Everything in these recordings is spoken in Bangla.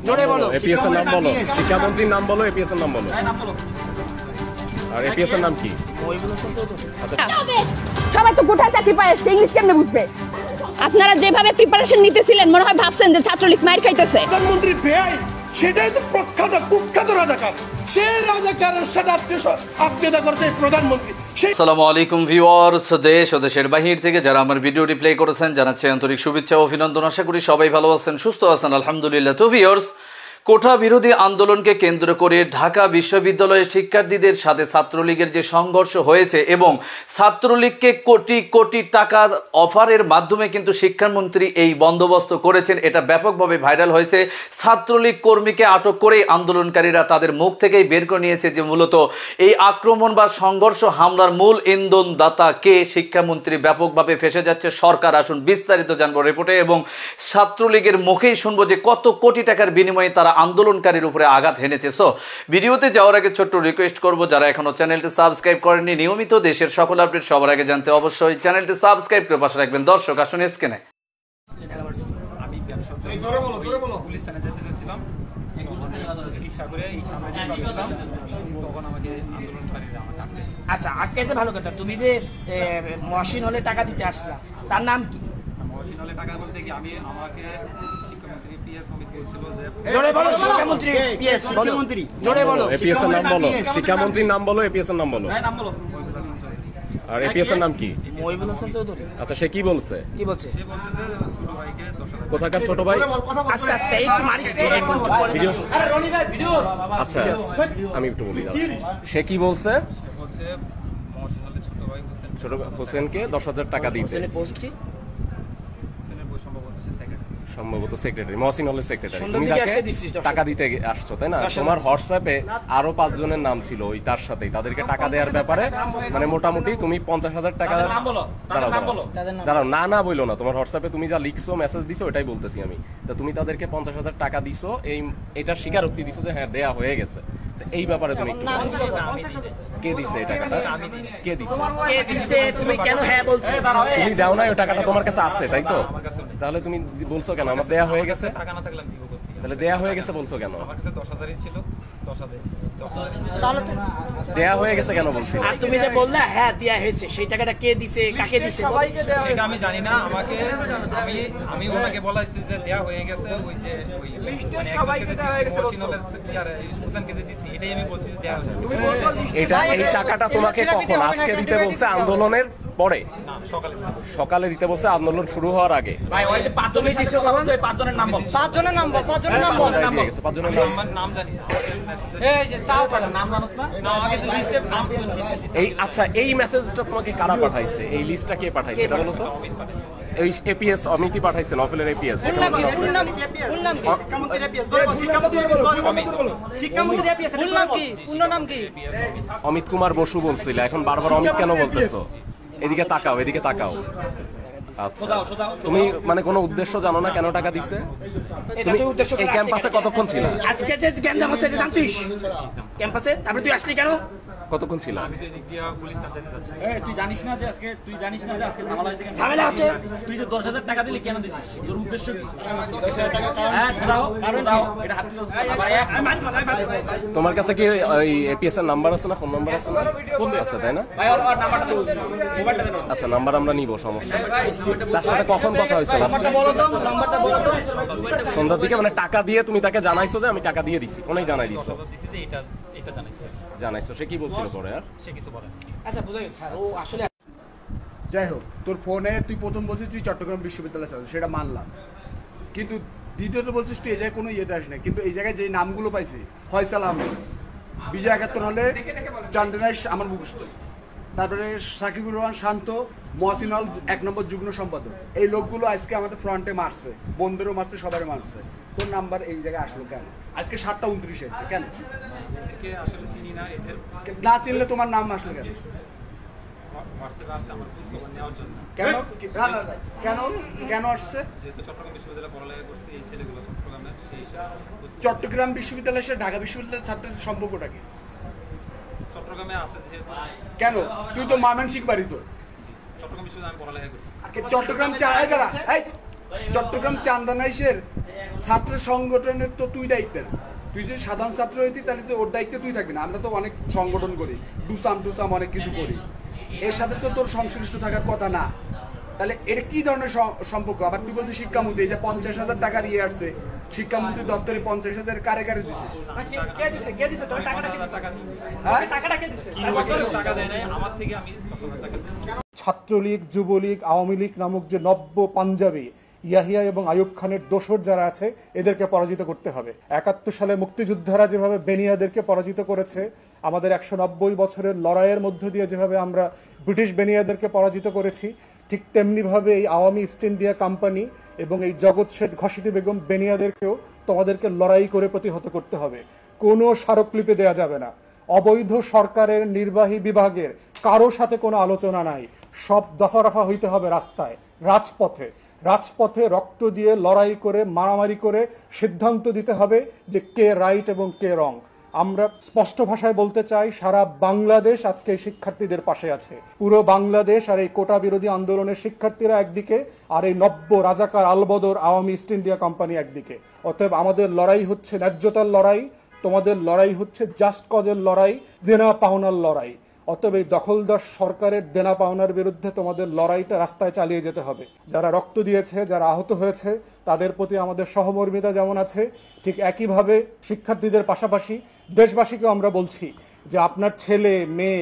জোরে বলো। এপিএস এর নাম বলো, শিক্ষামন্ত্রীর নাম বলো, এপিএস এর নাম বলো। আর এপিএস এর নাম কি? আচ্ছা সবাই তো কোথায় চাকরি পায়, ইংলিশ কেমনে বুঝবে? আপনারা যেভাবে প্রিপারেশন নিতেছিলেন মনে হয় ভাবছেন যে ছাত্রলীগ মাইর খাইতেছে। প্রধানমন্ত্রী বেআই, সেটাই তো প্রখ্যাত কুখ্যাত রাজাকার। সেই রাজাকারের সাথে আত্মীয়তা করছে প্রধানমন্ত্রী। আসসালামু আলাইকুম ভিউয়ার্স, দেশ ও দেশের বাহির থেকে যারা আমার ভিডিওটি প্লে করেছেন জানাচ্ছি আন্তরিক শুভেচ্ছা ও অভিনন্দন। আশা করি সবাই ভালো আছেন, সুস্থ আছেন, আলহামদুলিল্লাহ। তো ভিউয়ার্স, কোটা বিরোধী আন্দোলনকে কেন্দ্র করে ঢাকা বিশ্ববিদ্যালয়ের শিক্ষার্থীদের সাথে ছাত্রলীগের যে সংঘর্ষ হয়েছে এবং ছাত্রলীগকে কোটি কোটি টাকার অফারের মাধ্যমে কিন্তু শিক্ষামন্ত্রী এই বন্দোবস্ত করেছেন, এটা ব্যাপকভাবে ভাইরাল হয়েছে। ছাত্রলীগ কর্মীকে আটক করে আন্দোলনকারীরা তাদের মুখ থেকেই বের করে নিয়েছে যে মূলত এই আক্রমণ বা সংঘর্ষ হামলার মূল ইন্ধনদাতা কে। শিক্ষামন্ত্রী ব্যাপকভাবে ফেঁসে যাচ্ছে। সরকার আসুন বিস্তারিত জানবো রিপোর্টে এবং ছাত্রলীগের মুখেই শুনবো যে কত কোটি টাকার বিনিময়ে তারা আন্দোলনকারীর উপরে আঘাত হেনেছে। সো ভিডিওতে যাওয়ার আগে ছোট্ট রিকোয়েস্ট করব, যারা এখনো চ্যানেলটি সাবস্ক্রাইব করেননি, নিয়মিত দেশের সকল আপডেট সবার আগে জানতে অবশ্যই চ্যানেলটি সাবস্ক্রাইব করে পাশে রাখবেন। দর্শক আসুন স্ক্রিনে। আমি ব্যবসা পুলিশ থানায় যেতে চাইছিলাম, রিক্সা করে এই সামনে যাচ্ছিলাম, তখন আমাকে আন্দোলনকারীরা আমাকে আটকেছে। আচ্ছা, আটকেছে ভালো কথা। তুমি যে মহসিন হলে টাকা দিতে আসলা, তার নাম কি? মহসিন হলে টাকা বলতে কি আমাকে শিক্ষামন্ত্রী পিএস অমিত বলছিল যে জোরে বলো। শিক্ষামন্ত্রী পিএস শিক্ষামন্ত্রী, জোরে বলো। এপিএস এর নাম বলো, শিক্ষামন্ত্রীর নাম বলো, এপিএস এর নাম বলো। নাম বলো। মহিবুল হাসান চৌধুরী। আর এপিএস এর নাম কি? মহিবুল হাসান চৌধুরী। আচ্ছা, সে কি বলছে? কি বলছে? সে বলছে যে ছোট ভাইকে 10,000 কোথাকার ছোট ভাই? আস্তে আস্তে একটু মারিস রে, এখন চুপ করে ভিডিও। আরে রনি ভাই ভিডিও। আচ্ছা আমি একটু বলি, সে কি বলছে? সে বলছে মহসিন হলে ছোট ভাই ছোট হোসেনকে 10,000 টাকা দিতে। হোসেনের পোস্ট কি? হোসেনের বই সম্ভবত সে সেক্রেটারি, সম্ভবত সেক্রেটারি, মহসিন হলের সেক্রেটারি। সুন্দর তুমি দিকে তাকে আসে দিছিস দর্শক। টাকা দিতে আসছো তাই না? তোমার হোয়াটসঅ্যাপে আরো 5 জনের নাম ছিল ওই তার সাথেই, তাদেরকে টাকা দেওয়ার ব্যাপারে মানে মোটামুটি তুমি 50,000 টাকা। নাম বলো, তাদের নাম বলো। দাঁড়াও, না না বইলো না, তোমার হোয়াটসঅ্যাপে তুমি যা লিখছো মেসেজ দিছো ওটাই বলতেছি আমি। তা তুমি তাদেরকে 50,000 টাকা দিছো, এটার স্বীকারোক্তি দিছো যে হ্যাঁ দেয়া হয়ে গেছে। এই ব্যাপারে তুমি একটু কে দিছে এই টাকাটা? কে দিছে? কে দিছে? তুমি কেন হ্যাঁ বলছো? তুমি দাও না, ওই টাকাটা তোমার কাছে আছে তাই তো? তাহলে তুমি বলছো কেন আমার দেয়া হয়ে গেছে? টাকা না থাকলে আমি দিব কোথা থেকে? তাহলে দেয়া হয়ে গেছে বলছো কেন? আমার কাছে 10,000ই ছিল, 10,000 দেয়া হয়ে গেছে কেন বলছি? আর তুমি যে বললা হ্যাঁ দেয়া হয়েছে, সেই টাকাটা কে দিছে, কাকে দিছে? সেটা আমি জানি না। আমাকে আমি ওনাকে বলাইছি যে দেয়া হয়ে গেছে, ওই যে ওই লিস্টে সবাইকে দেয়া হয়ে গেছে, মহসিনুলের হোসেনকে যে দিছি এটাই আমি বলছি যে দেয়া হয়েছে। তুমি বলছো এটা এই টাকাটা তোমাকে কখন? আজকে দিতে বলছে আন্দোলনের পরে? না, সকালে সকালে দিতে বলছে আন্দোলন শুরু হওয়ার আগে। ভাই ওই যে পাঁচজনের দিছো কখন? ওই পাঁচজনের নাম বল। পাঁচজনের নাম বল, পাঁচজনের নাম বল। দিয়ে গেছে, 5 জনের নাম। নাম জানি না। এই যে সাউ পাটা নাম জানোস না? না, আমাকে যে লিস্টে নাম লিস্টে দিছে। এই আচ্ছা, এই মেসেজটা তোমাকে কারা পাঠাইছে? এই লিস্টটা কে পাঠাইছে এটা বলো তো? অমিত পাঠাইছে। এই এপিএস অমিতই পাঠাইছে, নফলের এপিএস। অমিত কুমার বসু বলছিল, এখন বারবার অমিত কেন বলতেছো? এদিকে তাকাও, এদিকে তাকাও। আচ্ছা, তুমি মানে কোনো উদ্দেশ্য জানো না কেন টাকা দিছে? তুমি এই ক্যাম্পাসে কতক্ষণ ছিল? আজকে যে গ্যাঞ্জাম হচ্ছে জানতিস ক্যাম্পাসে? তারপরে তুই আসলি কেন? কতক্ষণ ছিল? আমি তো এদিক দিয়ে পুলিশ থানা যেতে যাচ্ছি। তুই জানিস না যে আজকে ঝামেলা হয়েছে কেন? ঝামেলা হচ্ছে? তুই যে 10,000 টাকা দিলি কেন দিছিস? তোর উদ্দেশ্য কি? হ্যাঁ দাও, দাও এটা হাত তোমার কাছে কি ওই এপিএস এর নাম্বার আছে না, ফোন নাম্বার আছে না? ফোন আছে তাই না? ভাই ওর নাম্বারটা দাও, মোবাইলটা দাও। আচ্ছা, নাম্বার আমরা নিব, সমস্যা নেই। তার সাথে কখন কথা হয়েছে? সন্ধ্যার দিকে, মানে টাকা দিয়ে তুমি তাকে জানাইছো যে আমি টাকা দিয়ে দিছি, ফোনেই জানাই দিছো? দিছি যে এটা জানাইছো। সে কি বলছিল পরে? আর সে কিছু বলে না। আচ্ছা বুঝা গেছে স্যার, ও আসলে যাই হোক, তোর ফোনে তুই প্রথম বলছিস তুই চট্টগ্রাম বিশ্ববিদ্যালয়ে চাস, সেটা মানলাম। কিন্তু দ্বিতীয়ত বলছিস তুই এই জায়গায় কোনো ইয়েতে আসি না। কিন্তু এই জায়গায় যে নামগুলো পাইছি, ফয়সাল আহমেদ, বিজয় 71 হলে চান্দনাইশ আমার মুখস্থ, তারপরে সাকিবুর রহমান শান্ত, মহসিন হল 1 নম্বর যুগ্ম সম্পাদক। এই লোকগুলো আজকে আমাদের ফ্রন্টে মারছে, বন্ধুরও মারছে, সবাই মারছে। তোর নাম্বার এই জায়গায় আসলো কেন? আজকে 7:29 হয়েছে কেন? একে আসলে চিনি না, এদের না চিনলে তোমার নাম আসলো কেন? হোয়াটসঅ্যাপে আসছে আমার খোঁজ খবর নেওয়ার জন্য। কেন কেন কেন আসছে? যেহেতু চট্টগ্রাম বিশ্ববিদ্যালয়ে পড়ালেখা করছি, এই ছেলেগুলো চট্টগ্রামের, সেই হিসাবে চট্টগ্রাম বিশ্ববিদ্যালয়ের সাথে ঢাকা বিশ্ববিদ্যালয়ের ছাত্রের সম্পর্কটা কি? চট্টগ্রামে আছে যেহেতু। কেন? তুই তো ময়মনসিংহ বাড়ি তোর। চট্টগ্রাম বিশ্ববিদ্যালয়ে আমি পড়ালেখা করছি। চট্টগ্রাম চান্দানাইশের ছাত্র সংগঠনের তো তুই দায়িত্ব না, তুই যদি সাধারণ ছাত্র হইতি তাহলে তো ওর দায়িত্বে তুই থাকবি না। আমরা তো অনেক সংগঠন করি, ডুসাম অনেক কিছু করি, এর সাথে তো তোর সংশ্লিষ্ট থাকার কথা না। তাহলে এটা কি ধরনের সম্পর্ক? আবার তুই বলছিস শিক্ষামন্ত্রী, এই যে 50,000 টাকা দিয়ে আসছে শিক্ষামন্ত্রী দপ্তরে, 50,000 কারে কারে দিছিস? ছাত্রলীগ, যুবলীগ, আওয়ামী লীগ নামক যে নব্য পাঞ্জাবি ইয়াহিয়া এবং আইয়ুব খানের দোসর যারা আছে এদেরকে পরাজিত করতে হবে। 71 সালে মুক্তিযোদ্ধারা যেভাবে বেনিয়াদেরকে পরাজিত করেছে, আমাদের 190 বছরের লড়াইয়ের মধ্য দিয়ে যেভাবে আমরা ব্রিটিশ বেনিয়াদেরকে পরাজিত করেছি, ঠিক তেমনিভাবে এই আওয়ামী ইস্ট ইন্ডিয়া কোম্পানি এবং এই জগৎ শেঠ ঘসিটি বেগম বেনিয়াদেরকেও তোমাদেরকে লড়াই করে প্রতিহত করতে হবে। কোনো স্মারকলিপি দেয়া যাবে না। অবৈধ সরকারের নির্বাহী বিভাগের কারো সাথে কোনো আলোচনা নাই, সব দফা হইতে হবে রাস্তায়, রাজপথে রক্ত দিয়ে লড়াই করে মারামারি করে সিদ্ধান্ত দিতে হবে যে কে রাইট এবং কে রং। আমরা স্পষ্ট ভাষায় বলতে চাই, সারা বাংলাদেশ আজকে এই শিক্ষার্থীদের পাশে আছে। পুরো বাংলাদেশ আর এই কোটা বিরোধী আন্দোলনের শিক্ষার্থীরা একদিকে, আর এই নব্য রাজাকার Albadr Awami east India company একদিকে। অতএব আমাদের লড়াই হচ্ছে ন্যায্যতার লড়াই, তোমাদের লড়াই হচ্ছে জাস্ট কজের লড়াই, দেনা পাওনার লড়াই। অতএব এই দখলদার সরকারের দেনা পাওনার বিরুদ্ধে তোমাদের লড়াইটা রাস্তায় চালিয়ে যেতে হবে। যারা রক্ত দিয়েছে, যারা আহত হয়েছে, তাদের প্রতি আমাদের সহমর্মিতা যেমন আছে, ঠিক একইভাবে শিক্ষার্থীদের পাশাপাশি দেশবাসীকেও আমরা বলছি যে আপনার ছেলে, মেয়ে,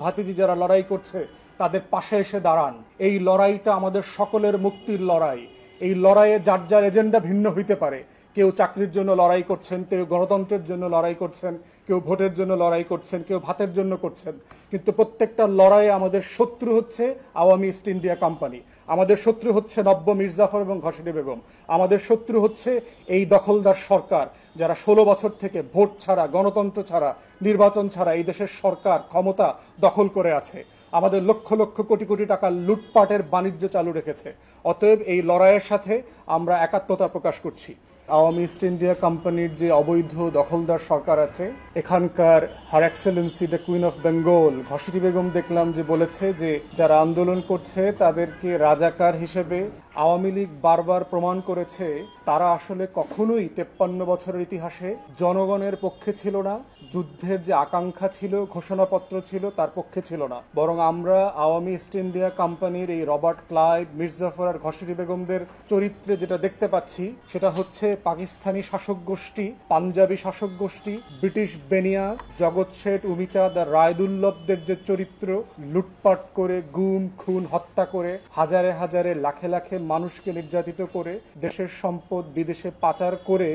ভাতিজি যারা লড়াই করছে তাদের পাশে এসে দাঁড়ান। এই লড়াইটা আমাদের সকলের মুক্তির লড়াই। এই লড়াইয়ে যার যার এজেন্ডা ভিন্ন হইতে পারে। কেউ চাকরির জন্য লড়াই করছেন, কেউ গণতন্ত্রের জন্য লড়াই করছেন, কেউ ভোটের জন্য লড়াই করছেন, কেউ ভাতের জন্য করছেন, কিন্তু প্রত্যেকটা লড়াইয়ে আমাদের শত্রু হচ্ছে আওয়ামী ইস্ট ইন্ডিয়া কোম্পানি, আমাদের শত্রু হচ্ছে নব্য মির্জাফর এবং ঘসিটি বেগম, আমাদের শত্রু হচ্ছে এই দখলদার সরকার যারা 16 বছর থেকে ভোট ছাড়া, গণতন্ত্র ছাড়া, নির্বাচন ছাড়া এই দেশের সরকার ক্ষমতা দখল করে আছে, আমাদের লক্ষ লক্ষ কোটি কোটি টাকা লুটপাটের বাণিজ্য চালু রেখেছে। অতএব এই লড়াইয়ের সাথে আমরা একাত্মতা প্রকাশ করছি। আওয়ামী ইস্ট ইন্ডিয়া কোম্পানির যে অবৈধ দখলদার সরকার আছে, এখানকার her excellency the queen of Bengal Ghaseti Begum দেখলাম যে বলেছে যে যারা আন্দোলন করছে তাদেরকে রাজাকার হিসেবে আওয়ামী লীগ বারবার প্রমাণ করেছে তারা আসলে কখনোই 53 বছরের ইতিহাসে জনগণের পক্ষে ছিল না, যুদ্ধের যে আকাঙ্ক্ষা ছিল, ঘোষণাপত্র ছিল তার পক্ষে ছিল না। বরং আমরা আওয়ামী ইস্ট ইন্ডিয়া কোম্পানির এই রবার্ট ক্লাইভ, মির্জাফর আর ঘসিটি বেগমদের চরিত্রে যেটা দেখতে পাচ্ছি সেটা হচ্ছে পাকিস্তানি শাসক গোষ্ঠী, পাঞ্জাবি শাসক গোষ্ঠী, ব্রিটিশ বেনিয়া, জগৎ শেঠ, উমিচাঁদ আর রায়দুল্লভদের যে চরিত্র, লুটপাট করে, গুম খুন হত্যা করে, হাজারে হাজারে লাখে লাখে মানুষকে নির্যাতিত করে, দেশের সম্পদ বিদেশে পাচার করে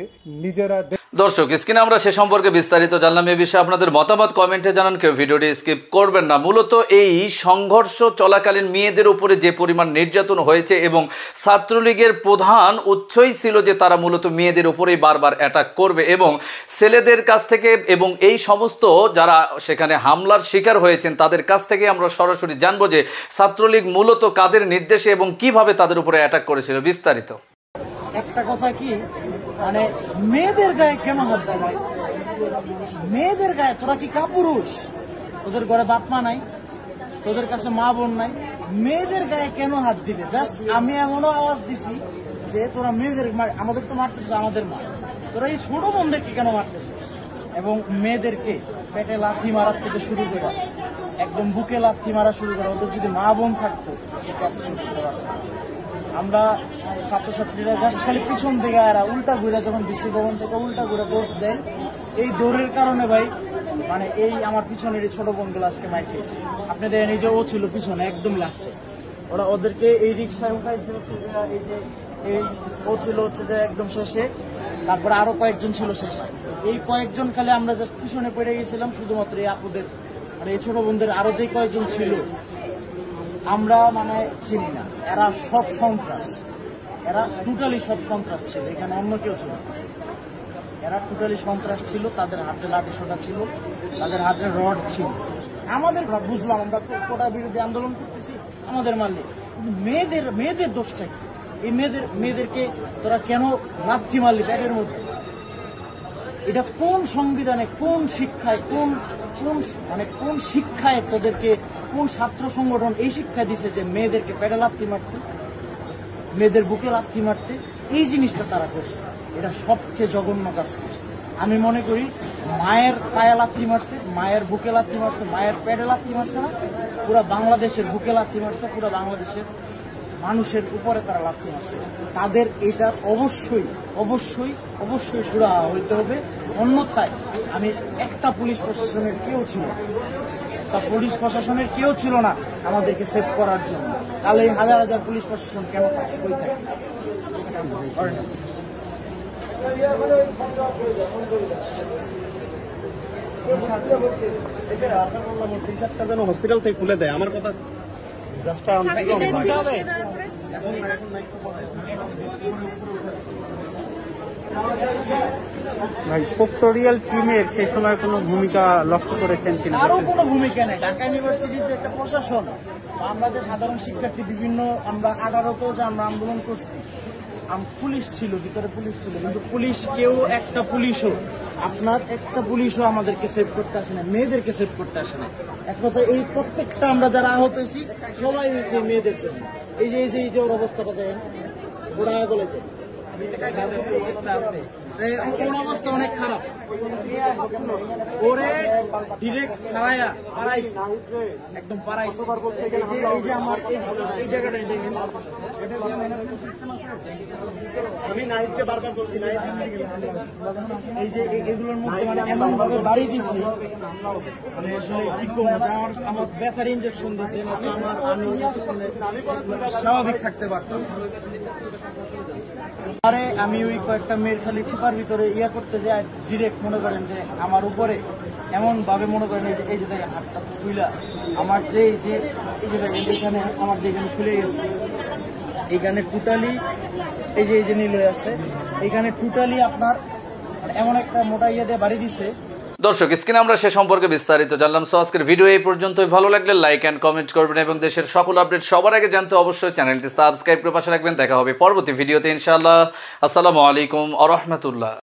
নিজেরা। দর্শক, স্ক্রিনে আমরা সে সম্পর্কে বিস্তারিত জানলাম। এই বিষয়ে আপনাদের মতামত কমেন্টে জানান, কেউ ভিডিওটি স্কিপ করবেন না। মূলত এই সংঘর্ষ চলাকালীন মেয়েদের উপরে যে পরিমাণ নির্যাতন হয়েছে এবং ছাত্রলীগের প্রধান উৎসই ছিল যে তারা মূলত মেয়েদের উপরেই বারবার অ্যাটাক করবে এবং ছেলেদের কাছ থেকে, এবং এই সমস্ত যারা সেখানে হামলার শিকার হয়েছেন তাদের কাছ থেকে আমরা সরাসরি জানবো যে ছাত্রলীগ মূলত কাদের নির্দেশে এবং কিভাবে তাদের উপরে অ্যাটাক করেছিল। বিস্তারিত একটা কথা কি, মানে মেয়েদের গায়ে কেন হাত দেয়? মেয়েদের গায়ে তোরা কি কাপুরুষ? তোদের ঘরে বাপ মা নাই, তোদের কাছে মা বোন নাই, মেয়েদের গায়ে কেন হাত দিবে? জাস্ট আমি এমনও আওয়াজ দিছি যে তোরা মেয়েদের, আমাদের তো মারতেছিস, আমাদের মা, তোরা এই ছোট বোনদেরকে কেন মারতেছিস? এবং মেয়েদেরকে পেটে লাথি মারার থেকে শুরু করে একদম বুকে লাথি মারা শুরু করে, ওদের যদি মা বোন থাকতো এই কাজটা করতে পারতো। আমরা ছাত্রছাত্রীরা জাস্ট খালি পিছন থেকে এরা উল্টা ঘুরে, যখন বিসি ভবন থেকে উল্টা ঘুরে দৌড় দেয়, এই দৌড়ের কারণে ভাই মানে এই আমার পিছনের এই ছোট বোনগুলো আজকে মাইর খেয়েছে। আপনি দেখেন এই যে ও ছিল পিছনে একদম লাস্টে, ওরা ওদেরকে এই রিক্সায় উঠাইছে হচ্ছে যে এই যে এই ও ছিল হচ্ছে যে একদম শেষে, তারপরে আরো কয়েকজন ছিল শেষে। এই কয়েকজন খালি আমরা জাস্ট পিছনে পড়ে গেছিলাম শুধুমাত্র এই আপুদের আর এই ছোট বোনদের। আরো যে কয়েকজন ছিল আমরা মানে চিনি না, এরা সব সন্ত্রাস, এরা টোটালি সব সন্ত্রাস ছিল, এখানে অন্য কেউ ছিল, এরা টোটালি সন্ত্রাস ছিল। তাদের হাতে লাঠি সোটা ছিল, তাদের হাতে রড ছিল। আমাদের বুঝলাম আমরা কোটা বিরোধী আন্দোলন করতেছি, আমাদের মারলে, মেয়েদের দোষটা কি? এই মেয়েদেরকে তোরা কেন লাথি মারলি ব্যাগের মধ্যে? এটা কোন সংবিধানে, কোন শিক্ষায়, কোন শিক্ষায় তোদেরকে, কোন ছাত্র সংগঠন এই শিক্ষা দিছে যে মেয়েদেরকে পেটে লাথি মারতে, মেয়েদের বুকে লাথি মারতে? এই জিনিসটা তারা করছে। এটা সবচেয়ে জঘন্য কাজ করছে। আমি মনে করি মায়ের পায়ে লাথি মারছে, মায়ের বুকে লাথি মারছে, মায়ের পেটে লাথি মারছে না, পুরো বাংলাদেশের বুকে লাথি মারছে, পুরো বাংলাদেশের মানুষের উপরে তারা লাথি মারছে। তাদের এটা অবশ্যই অবশ্যই অবশ্যই সুরাহা হইতে হবে। অন্যথায় আমি একটা পুলিশ প্রশাসনের কেউ ছিল না, একটা পুলিশ প্রশাসনের কেউ ছিল না আমাদেরকে সেভ করার জন্য। তাহলে এই হাজার হাজার পুলিশ প্রশাসন কেন থাকে, কই থাকে? হসপিটাল থেকে খুলে দেয় আমার কথা ভাই। পোক্টোরিয়াল টিমের সেই সময় কোনো ভূমিকা লক্ষ্য করেছেন কিনা? আরো কোনো ভূমিকা নেই। ঢাকা ইউনিভার্সিটি যে একটা প্রশাসন, আমরা যে সাধারণ শিক্ষার্থী বিভিন্ন আমরা 18তেও যে আমরা আন্দোলন করছি, পুলিশ ছিল, ভিতরে পুলিশ ছিল, কিন্তু পুলিশ কেউ একটা পুলিশও আপনার একটা পুলিশও আমাদেরকে সেভ করতে আসে না, মেয়েদেরকে সেভ করতে আসে না। এক কথা এই প্রত্যেকটা আমরা যারা আহত হয়েছি সবাই হয়েছে মেয়েদের জন্য। এই যে ওর অবস্থাটা দেখেন, ওরা বলেছে ওর অবস্থা অনেক খারাপ। ওরে ডিরেক্ট খাওয়ায়া পারাইছে, একদম পারাইছে। এই যে আমার এই জায়গাটায় দেখেন, আমি নাইটকে বারবার বলছি না, এই যে এগুলোর মধ্যে মানে এমন ভাবে বাড়ি দিছি, মানে আসলে কি করবো, আমার ব্যথার ইঞ্জেকশন দিছে, আমি স্বাভাবিক থাকতে পারতাম। আরে আমি ওই কয়েকটা মেয়ের খালি চিপার ভিতরে ইয়া করতে যাই, ডিরেক্ট মনে করেন যে আমার উপরে এমন ভাবে মনে করেন এই যে দেখেন হাতটা ফুইলা আমার যে এই যে দেখেন এখানে আমার যেখানে ফুলে গেছে, এইখানে টোটালি এই যে নীল হয়ে আছে, এইখানে টোটালি আপনার এমন একটা মোটা ইয়ে দিয়ে বাড়ি দিছে। দর্শক, স্ক্রিনে আমরা সে সম্পর্কে বিস্তারিত জানলাম। সো আজকের ভিডিও এই পর্যন্তই। ভালো লাগলে লাইক এন্ড কমেন্ট করবেন এবং দেশের সকল আপডেট সবার আগে জানতে অবশ্যই চ্যানেলটি সাবস্ক্রাইব করে পাশে রাখবেন। দেখা হবে পরবর্তী ভিডিওতে ইনশাআল্লাহ। আসসালামু আলাইকুম ওয়া রাহমাতুল্লাহ।